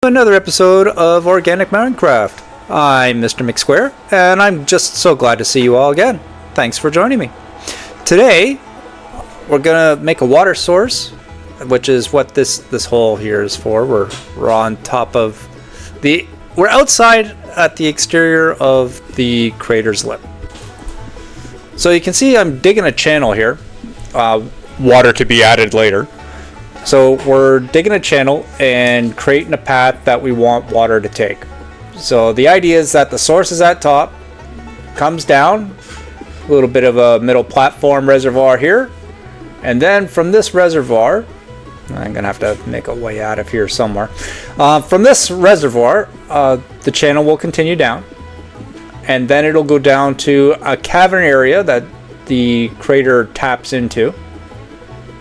Another episode of Organic Minecraft. I'm Mr. McSquare, and I'm just so glad to see you all again. Thanks for joining me. Today, we're gonna make a water source, which is what this hole here is for. We're on top of we're outside at the exterior of the crater's lip. So you can see I'm digging a channel here. Water to be added later. So we're digging a channel and creating a path that we want water to take. So the idea is that the source is at top, comes down, a little bit of a middle platform reservoir here, and then from this reservoir, I'm gonna have to make a way out of here somewhere. From this reservoir, the channel will continue down, and then it'll go down to a cavern area that the crater taps into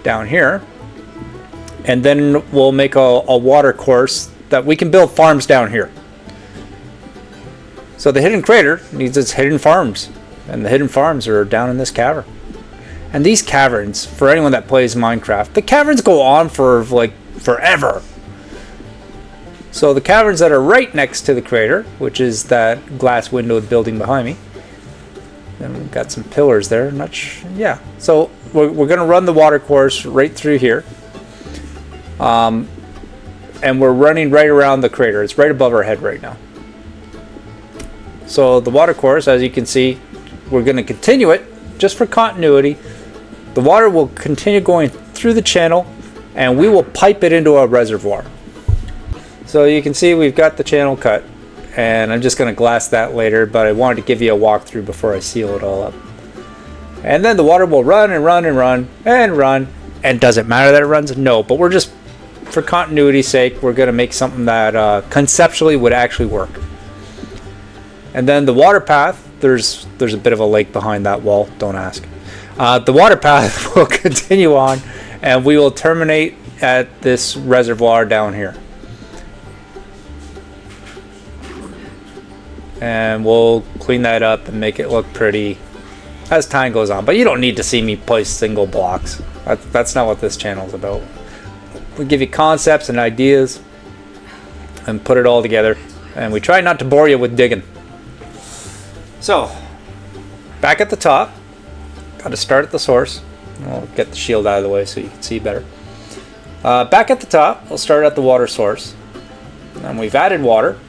down here. And then we'll make a water course that we can build farms down here. So the hidden crater needs its hidden farms, and the hidden farms are down in this cavern. And these caverns, for anyone that plays Minecraft, the caverns go on for like forever. So the caverns that are right next to the crater, which is that glass windowed building behind me, and we've got some pillars there. Yeah. So we're gonna run the water course right through here. And we're running right around the crater. It's right above our head right now. So the water course, as you can see, we're going to continue it just for continuity. The water will continue going through the channel, and we will pipe it into a reservoir. So you can see we've got the channel cut, and I'm just going to glass that later, but I wanted to give you a walkthrough before I seal it all up. And then the water will run and run and run and run. And does it matter that it runs? No, but we're just, for continuity's sake, we're going to make something that conceptually would actually work. And then the water path, there's a bit of a lake behind that wall, don't ask. The water path will continue on, and we will terminate at this reservoir down here. And we'll clean that up and make it look pretty as time goes on. But you don't need to see me place single blocks. That's not what this channel is about. We give you concepts and ideas and put it all together, and we try not to bore you with digging. So back at the top, got to start at the source. I'll get the shield out of the way so you can see better. Back at the top, we'll start at the water source, and we've added water,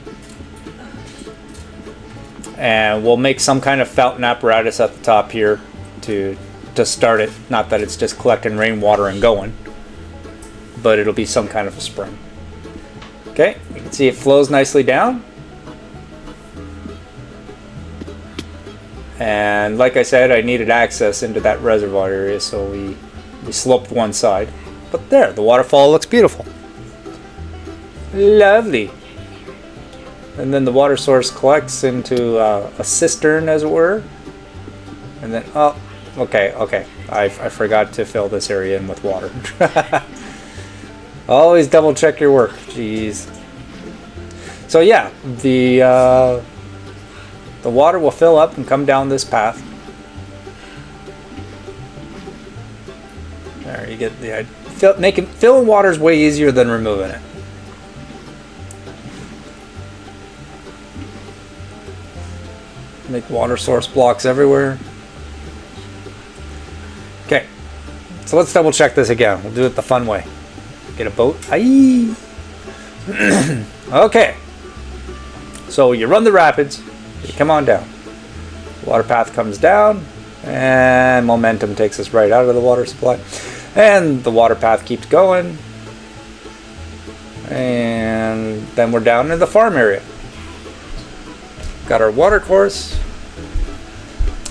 and we'll make some kind of fountain apparatus at the top here to start it. Not that it's just collecting rainwater and going, but it'll be some kind of a spring. Okay, you can see it flows nicely down. And like I said, I needed access into that reservoir area, so we sloped one side. But there, the waterfall looks beautiful. Lovely. And then the water source collects into a cistern, as it were. And then, oh, okay. I forgot to fill this area in with water. Always double check your work. Jeez. So yeah, the water will fill up and come down this path. There, you get the idea. Filling water is way easier than removing it. Make water source blocks everywhere. Okay, so let's double check this again. We'll do it the fun way. Get a boat. Aye. Okay. So you run the rapids. You come on down. The water path comes down, and momentum takes us right out of the water supply. And the water path keeps going. And then we're down in the farm area. Got our water course,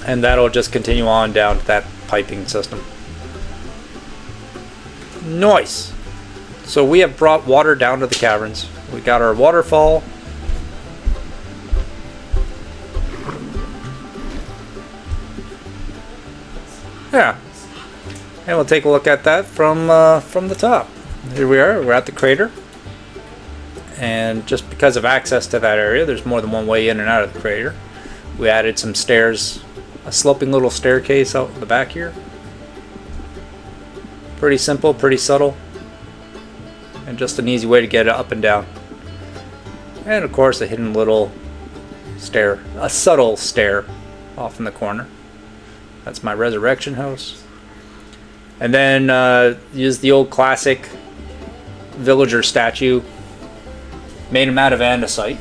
and that'll just continue on down to that piping system. Nice. So we have brought water down to the caverns. We got our waterfall. Yeah. And we'll take a look at that from the top. Here we are. We're at the crater. And just because of access to that area, there's more than one way in and out of the crater. We added some stairs, a sloping little staircase out the back here. Pretty simple, pretty subtle, and just an easy way to get it up and down. And of course a hidden little stair, a subtle stair off in the corner. That's my resurrection house. And then use the old classic villager statue. Made them out of andesite.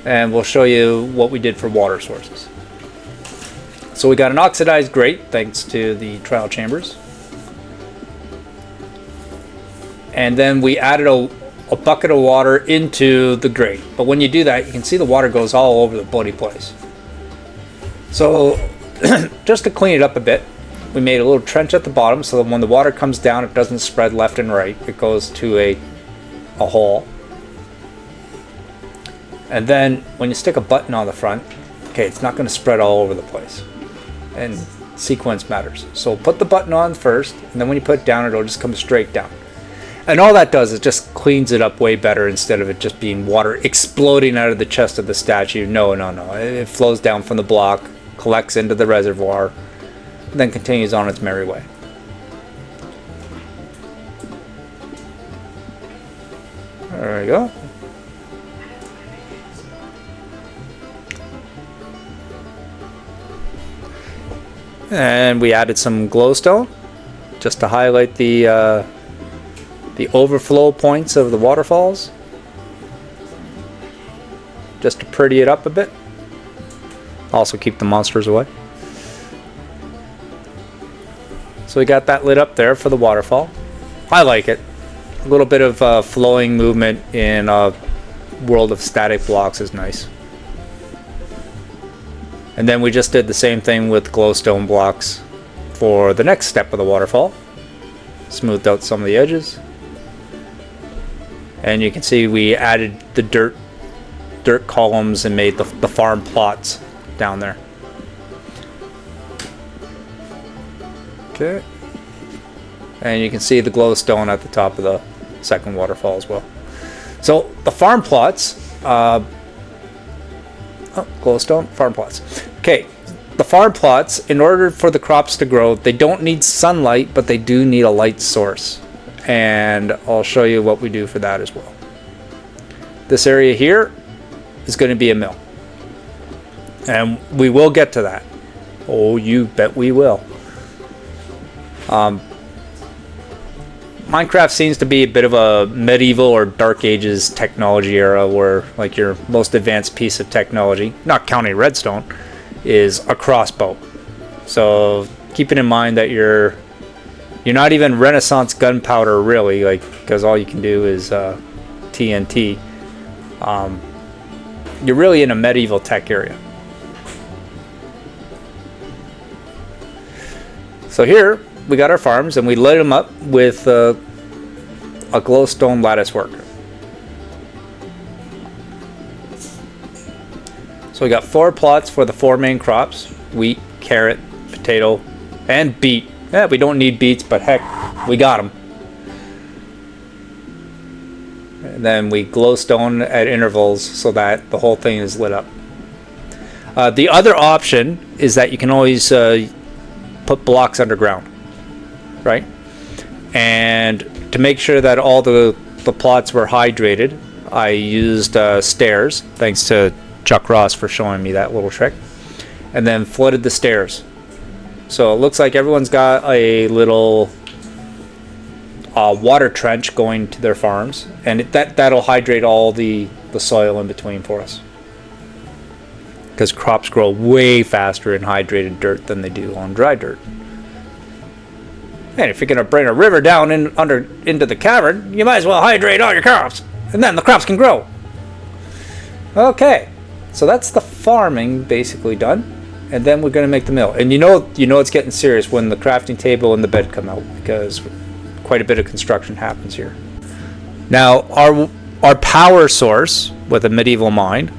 And we'll show you what we did for water sources. So we got an oxidized grate thanks to the trial chambers. And then we added a bucket of water into the grate. But when you do that, you can see the water goes all over the bloody place. So just to clean it up a bit, we made a little trench at the bottom so that when the water comes down, it doesn't spread left and right. It goes to a hole. And then when you stick a button on the front, okay, it's not going to spread all over the place. And sequence matters. So put the button on first, and then when you put it down, it'll just come straight down. And all that does is just cleans it up way better instead of it just being water exploding out of the chest of the statue. No. It flows down from the block, collects into the reservoir, and then continues on its merry way. There we go. And we added some glowstone just to highlight the overflow points of the waterfalls, just to pretty it up a bit. Also keep the monsters away. So we got that lit up there for the waterfall. I like it. A little bit of flowing movement in a world of static blocks is nice. And then we just did the same thing with glowstone blocks for the next step of the waterfall. Smoothed out some of the edges. And you can see we added the dirt columns and made the farm plots down there. Okay. And you can see the glowstone at the top of the second waterfall as well. So the farm plots, glowstone, farm plots. Okay, the farm plots, in order for the crops to grow, they don't need sunlight, but they do need a light source. And I'll show you what we do for that as well. This area here is going to be a mill. And we will get to that. Oh, you bet we will. Minecraft seems to be a bit of a medieval or dark ages technology era where like your most advanced piece of technology, not counting redstone, is a crossbow. So keeping in mind that you're not even Renaissance gunpowder really, like, because all you can do is TNT. You're really in a medieval tech area. So here we got our farms and we lit them up with a glowstone lattice work. So we got 4 plots for the 4 main crops: wheat, carrot, potato, and beet. Yeah, we don't need beets, but heck, we got them. And then we glowstone at intervals so that the whole thing is lit up. The other option is that you can always put blocks underground, right? And to make sure that all the plots were hydrated, I used stairs, thanks to Chuck Ross for showing me that little trick, and then flooded the stairs. So it looks like everyone's got a little water trench going to their farms, and that'll hydrate all the soil in between for us. Because crops grow way faster in hydrated dirt than they do on dry dirt. And if you're going to bring a river down into the cavern, you might as well hydrate all your crops, and then the crops can grow. Okay, so that's the farming basically done. And then we're going to make the mill. And you know it's getting serious when the crafting table and the bed come out, because quite a bit of construction happens here. Now, our power source with a medieval mind,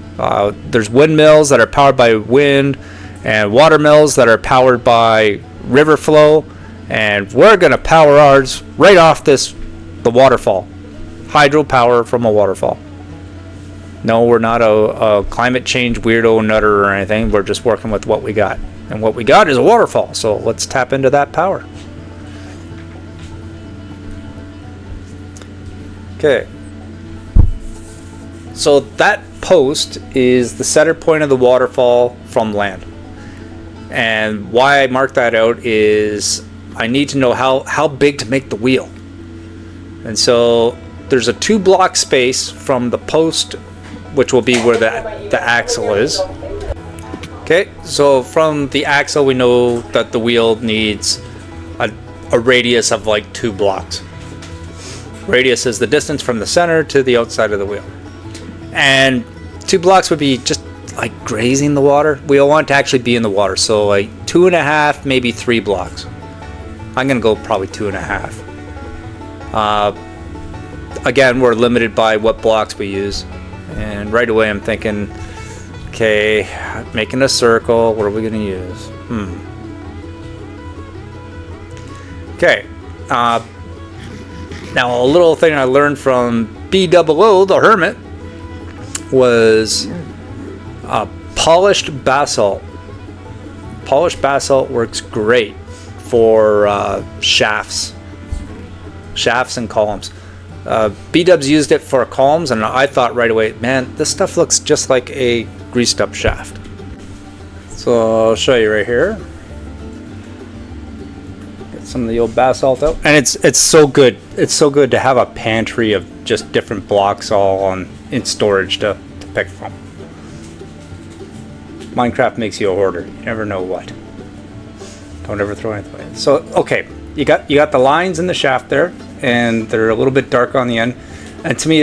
there's windmills that are powered by wind, and water mills that are powered by river flow, and we're going to power ours right off the waterfall. Hydropower from a waterfall. No, we're not a climate change weirdo nutter or anything. We're just working with what we got. And what we got is a waterfall, so let's tap into that power. Okay. So that post is the center point of the waterfall from land. And why I marked that out is I need to know how big to make the wheel. And so there's a 2-block space from the post, which will be where the axle is. Okay, so from the axle we know that the wheel needs a radius of like 2 blocks. Radius is the distance from the center to the outside of the wheel. And 2 blocks would be just like grazing the water. We all want to actually be in the water, so like 2.5, maybe 3 blocks. I'm gonna go probably 2.5. Again, we're limited by what blocks we use, and right away I'm thinking, okay, making a circle, what are we gonna use? Okay, now a little thing I learned from BOO, the Hermit, was polished basalt. Polished basalt works great for shafts and columns. B-dubs used it for columns, and I thought right away, man, this stuff looks just like a greased up shaft. So I'll show you right here. Get some of the old basalt out, and it's so good. It's so good to have a pantry of just different blocks all in storage to pick from. Minecraft makes you a hoarder. You never know what. Don't ever throw anything away. So okay, you got the lines in the shaft there, and they're a little bit dark on the end. And to me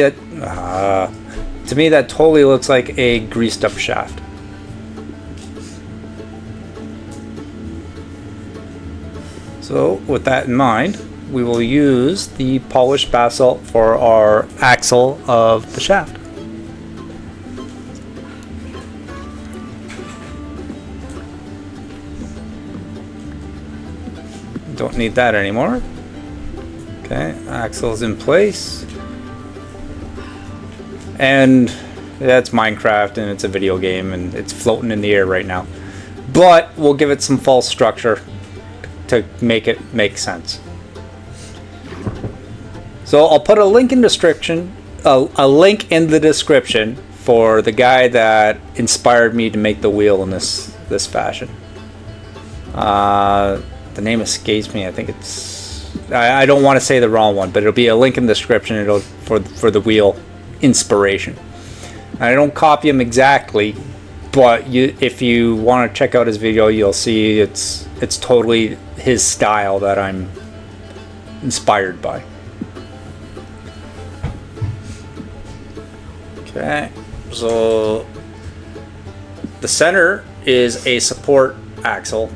that totally looks like a greased up shaft. So with that in mind, we will use the polished basalt for our axle of the shaft. Don't need that anymore. Okay, axle's in place. And that's Minecraft, and it's a video game, and it's floating in the air right now. But we'll give it some false structure to make it make sense. So I'll put a link in description, a link in the description for the guy that inspired me to make the wheel in this fashion. The name escapes me. I think it's, I don't want to say the wrong one, but it'll be a link in the description. It'll for the wheel inspiration. I don't copy him exactly, but if you want to check out his video, you'll see it's totally his style that I'm inspired by. Okay, so the center is a support axle,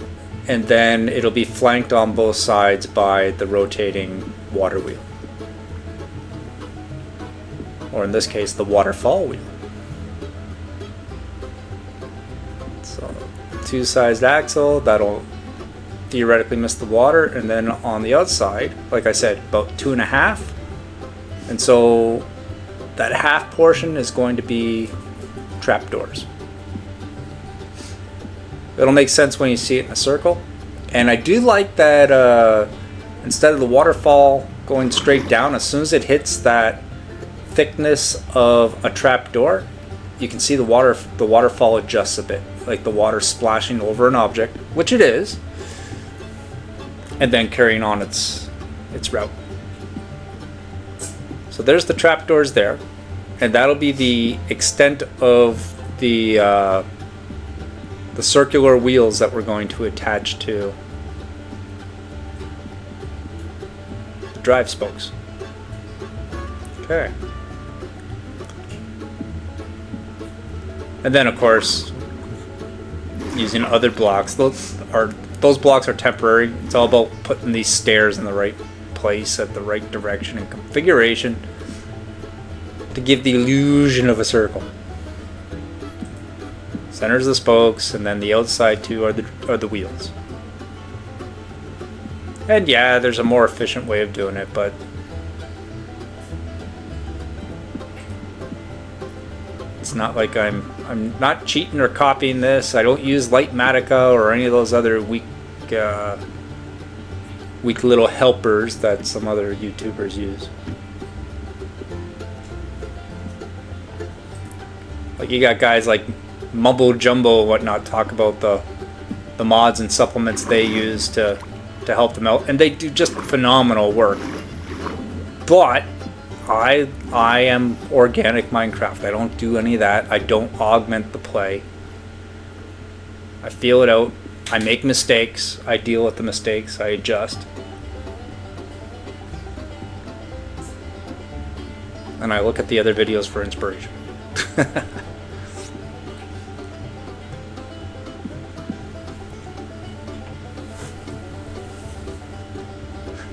and then it'll be flanked on both sides by the rotating water wheel, or in this case the waterfall wheel. So two-sized axle that'll theoretically miss the water, and then on the outside, like I said, about 2.5, and so that half portion is going to be trapdoors. It'll make sense when you see it in a circle. And I do like that instead of the waterfall going straight down, as soon as it hits that thickness of a trapdoor, you can see the waterfall adjusts a bit, like the water splashing over an object, which it is, and then carrying on its route. So there's the trapdoors there, and that'll be the extent of the circular wheels that we're going to attach to the drive spokes. Okay. And then of course, using other blocks, those blocks are temporary. It's all about putting these stairs in the right place at the right direction and configuration to give the illusion of a circle. Center's the spokes, and then the outside two are the wheels. And yeah, there's a more efficient way of doing it, but it's not like I'm not cheating or copying this. I don't use Lightmatica or any of those other weak little helpers that some other YouTubers use. Like you got guys like Mumbo Jumbo and whatnot talk about the mods and supplements they use to help them out, and they do just phenomenal work. But I am organic Minecraft. I don't do any of that. I don't augment the play. I feel it out. I make mistakes. I deal with the mistakes. I adjust. And I look at the other videos for inspiration.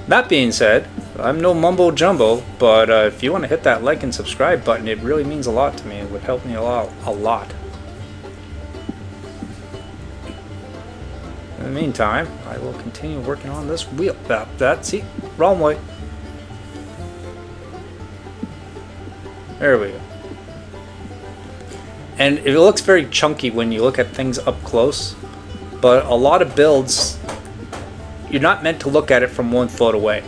That being said, I'm no mumbo jumbo, but if you want to hit that like and subscribe button, it really means a lot to me. It would help me a lot. In the meantime, I will continue working on this wheel. See, wrong way. There we go. And it looks very chunky when you look at things up close, but a lot of builds, you're not meant to look at it from 1 foot away.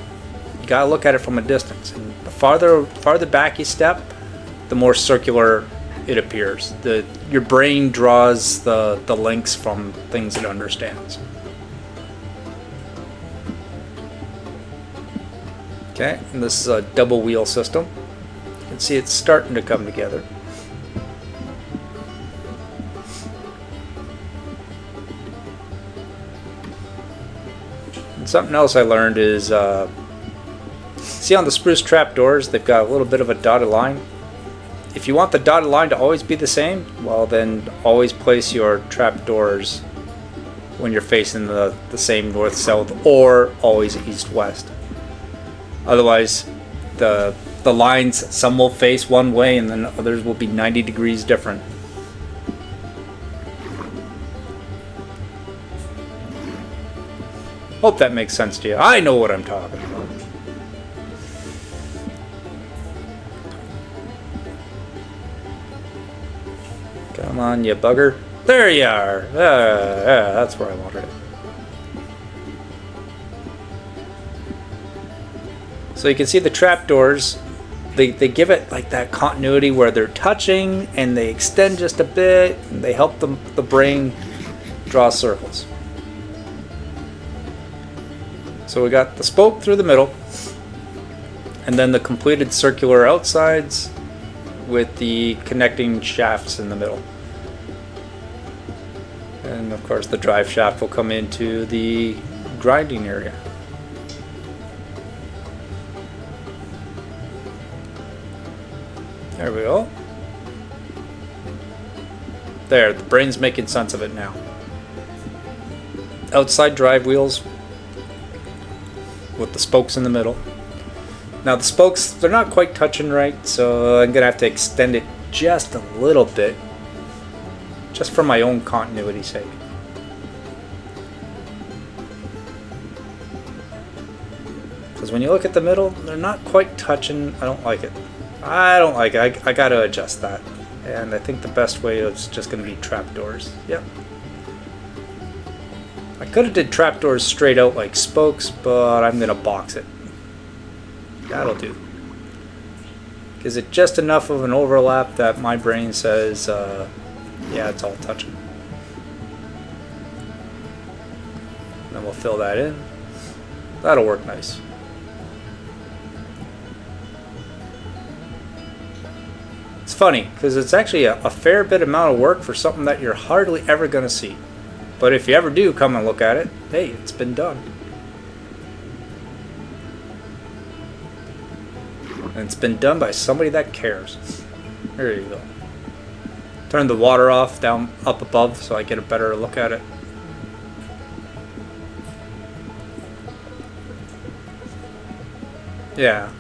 You gotta look at it from a distance. And the farther back you step, the more circular it appears. Your brain draws the links from things it understands. Okay, and this is a double wheel system. You can see it's starting to come together. And something else I learned is, see on the spruce trapdoors, they've got a little bit of a dotted line. If you want the dotted line to always be the same, well then always place your trapdoors when you're facing the same north-south, or always east-west. Otherwise, the lines, some will face one way and then others will be 90 degrees different. Hope that makes sense to you. I know what I'm talking about. Come on, you bugger. There you are. Yeah, that's where I wanted it. So you can see the trapdoors, they give it like that continuity where they're touching and they extend just a bit and they help the brain draw circles. So we got the spoke through the middle and then the completed circular outsides with the connecting shafts in the middle. And of course the drive shaft will come into the grinding area. There we go. There, the brain's making sense of it now. Outside drive wheels with the spokes in the middle. Now the spokes, they're not quite touching right, so I'm gonna have to extend it just a little bit, just for my own continuity's sake. Because when you look at the middle, they're not quite touching. I don't like it. I gotta adjust that. And I think the best way is just gonna be trapdoors. Yep. I could have did trapdoors straight out like spokes, but I'm gonna box it. That'll do. Is it just enough of an overlap that my brain says, yeah, it's all touching. And then we'll fill that in. That'll work nice. It's funny, because it's actually a fair bit amount of work for something that you're hardly ever going to see. But if you ever do come and look at it, hey, it's been done. And it's been done by somebody that cares. There you go. Turn the water off down up above so I get a better look at it. Yeah.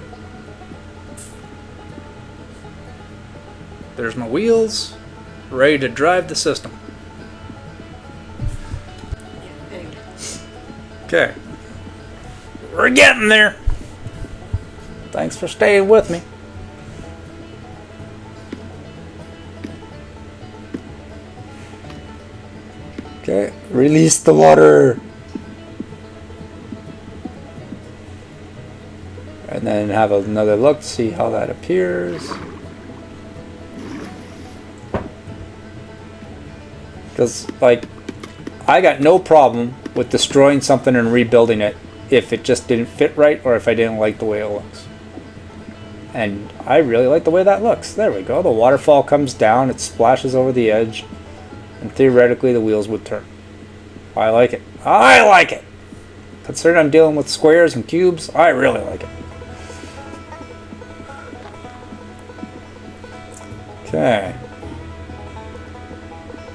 There's my wheels, ready to drive the system. Okay. We're getting there. Thanks for staying with me. Okay, release the water. And then have another look to see how that appears. Because, like, I got no problem with destroying something and rebuilding it if it just didn't fit right or if I didn't like the way it looks. And I really like the way that looks. There we go. The waterfall comes down, it splashes over the edge, and theoretically the wheels would turn. I like it. I like it! Considering I'm dealing with squares and cubes, I really like it. Okay.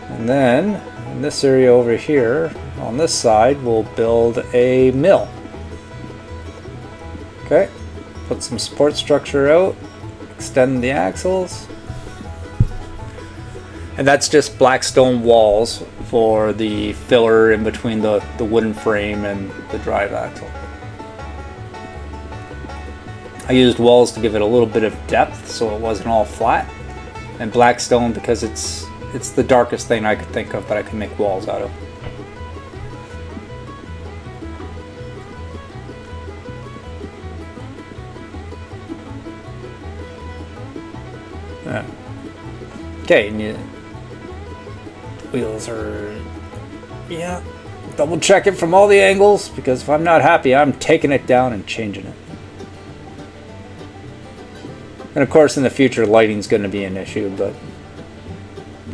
And then, in this area over here, on this side, we'll build a mill. Okay. Put some support structure out, extend the axles. And that's just black stone walls for the filler in between the wooden frame and the drive axle. I used walls to give it a little bit of depth so it wasn't all flat. And black stone because it's the darkest thing I could think of that I can make walls out of. Yeah. Okay, and wheels are, yeah, double check it from all the angles because if I'm not happy, I'm taking it down and changing it. And of course, in the future, lighting's going to be an issue, but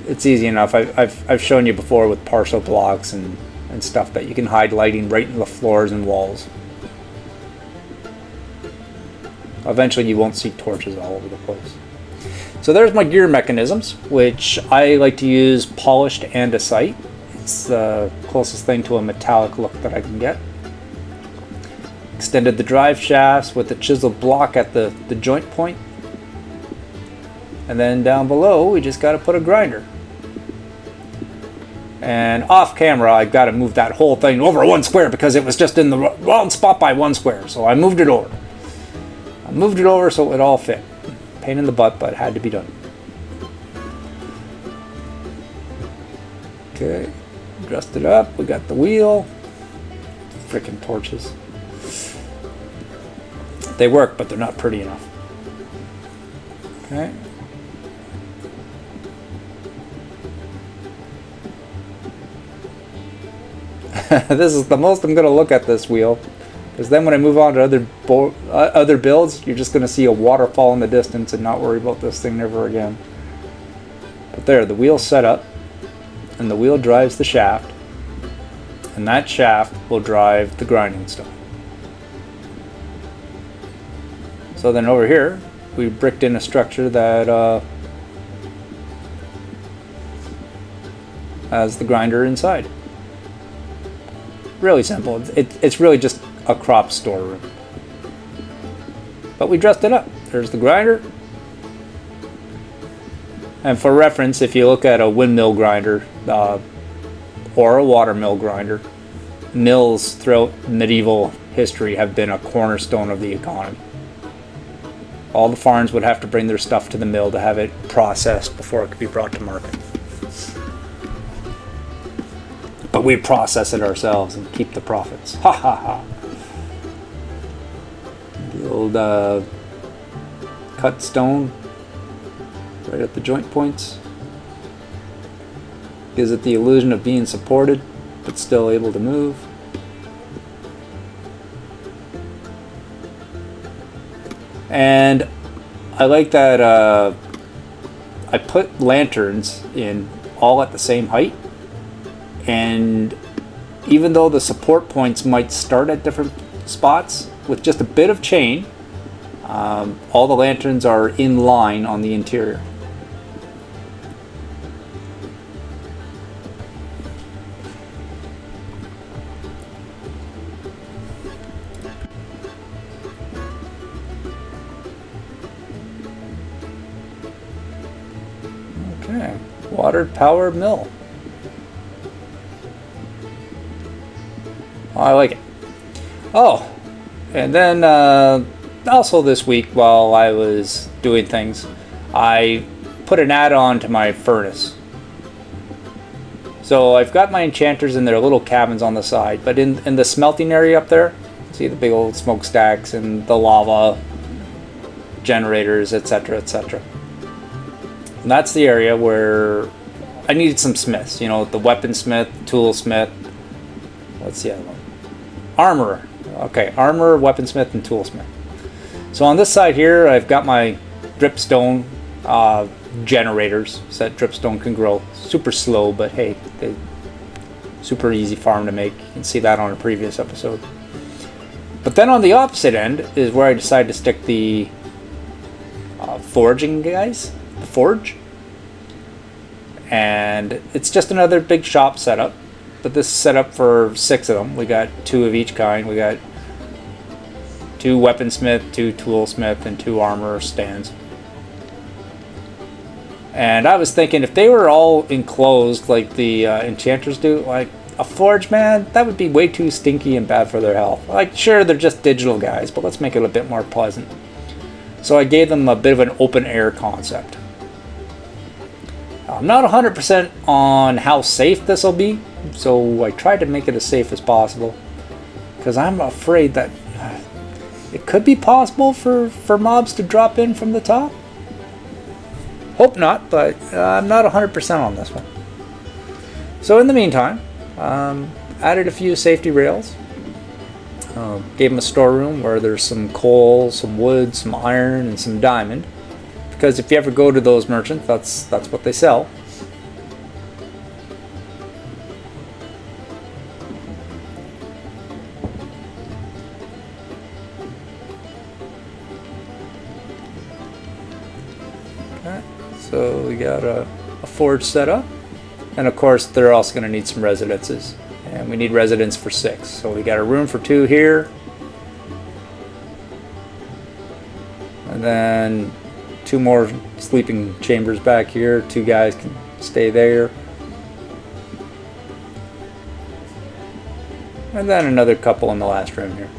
it's easy enough. I've shown you before with partial blocks and stuff that you can hide lighting right in the floors and walls. Eventually, you won't see torches all over the place. So there's my gear mechanisms, which I like to use polished andesite. It's the closest thing to a metallic look that I can get. Extended the drive shafts with a chiseled block at the joint point. And then down below, we just got to put a grinder. And off camera, I've got to move that whole thing over 1 square because it was just in the wrong spot by 1 square. So I moved it over. I moved it over so it all fit. Pain in the butt, but it had to be done. Okay, dressed it up. We got the wheel. Freaking torches. They work, but they're not pretty enough. Okay. This is the most I'm going to look at this wheel, because then when I move on to other builds, you're just going to see a waterfall in the distance and not worry about this thing ever again. But there, the wheel's set up, and the wheel drives the shaft, and that shaft will drive the grinding stone. So then over here, we bricked in a structure that has the grinder inside. Really simple. It's really just a crop storeroom. But we dressed it up. There's the grinder. And for reference, if you look at a windmill grinder or a watermill grinder, mills throughout medieval history have been a cornerstone of the economy. All the farms would have to bring their stuff to the mill to have it processed before it could be brought to market. But we process it ourselves and keep the profits. Ha ha ha. The old cut stone right at the joint points. Gives it the illusion of being supported, but still able to move. And I like that I put lanterns in all at the same height. And even though the support points might start at different spots, with just a bit of chain, all the lanterns are in line on the interior. Okay, water-powered mill. I like it. Oh, and then also this week while I was doing things, I put an add-on to my furnace. So I've got my enchanters in their little cabins on the side, but in the smelting area up there, see the big old smokestacks and the lava generators, etc., etc. And that's the area where I needed some smiths. You know, the weaponsmith, toolsmith. What's the other one? Armorer. Okay, armorer, weaponsmith, and toolsmith. So on this side here, I've got my dripstone generators so that dripstone can grow. Super slow, but hey, super easy farm to make. You can see that on a previous episode. But then on the opposite end is where I decided to stick the foraging guys, the forge. And it's just another big shop setup. But this is set up for 6 of them. We got 2 of each kind. We got 2 weaponsmith, 2 toolsmith, and 2 armor stands. And I was thinking if they were all enclosed like the enchanters do, like a forge, man, that would be way too stinky and bad for their health. Like, sure, they're just digital guys, but let's make it a bit more pleasant. So I gave them a bit of an open air concept. I'm not 100% on how safe this will be, so I tried to make it as safe as possible. Because I'm afraid that it could be possible for mobs to drop in from the top. Hope not, but I'm not 100% on this one. So in the meantime, added a few safety rails. Gave them a storeroom where there's some coal, some wood, some iron, and some diamond. Because if you ever go to those merchants, that's what they sell. Okay, so we got a forge set up. And of course, they're also going to need some residences. And we need residence for 6. So we got a room for 2 here. And then 2 more sleeping chambers back here. 2 guys can stay there. And then another couple in the last room here.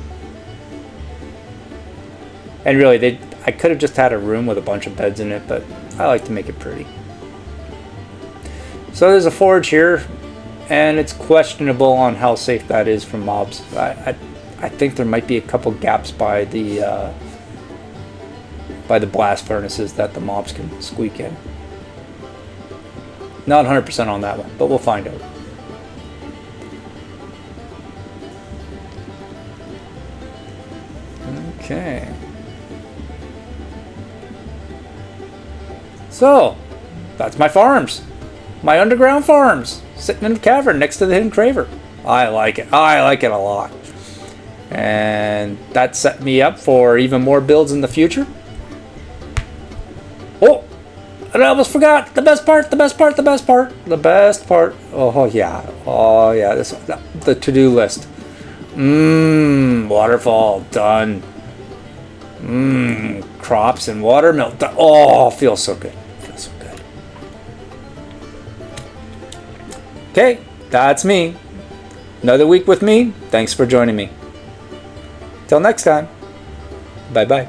And really, I could have just had a room with a bunch of beds in it, but I like to make it pretty. So there's a forge here, and it's questionable on how safe that is from mobs. I think there might be a couple gaps by the blast furnaces that the mobs can squeak in. Not 100% on that one, but we'll find out. Okay. So, that's my farms. My underground farms, sitting in a cavern next to the hidden craver. I like it. I like it a lot. And that set me up for even more builds in the future. Oh, and I almost forgot the best part. Oh yeah. Oh yeah. The to-do list. Waterfall done. Crops and watermill done. Oh, feels so good. Okay, that's me. Another week with me. Thanks for joining me. Till next time. Bye-bye.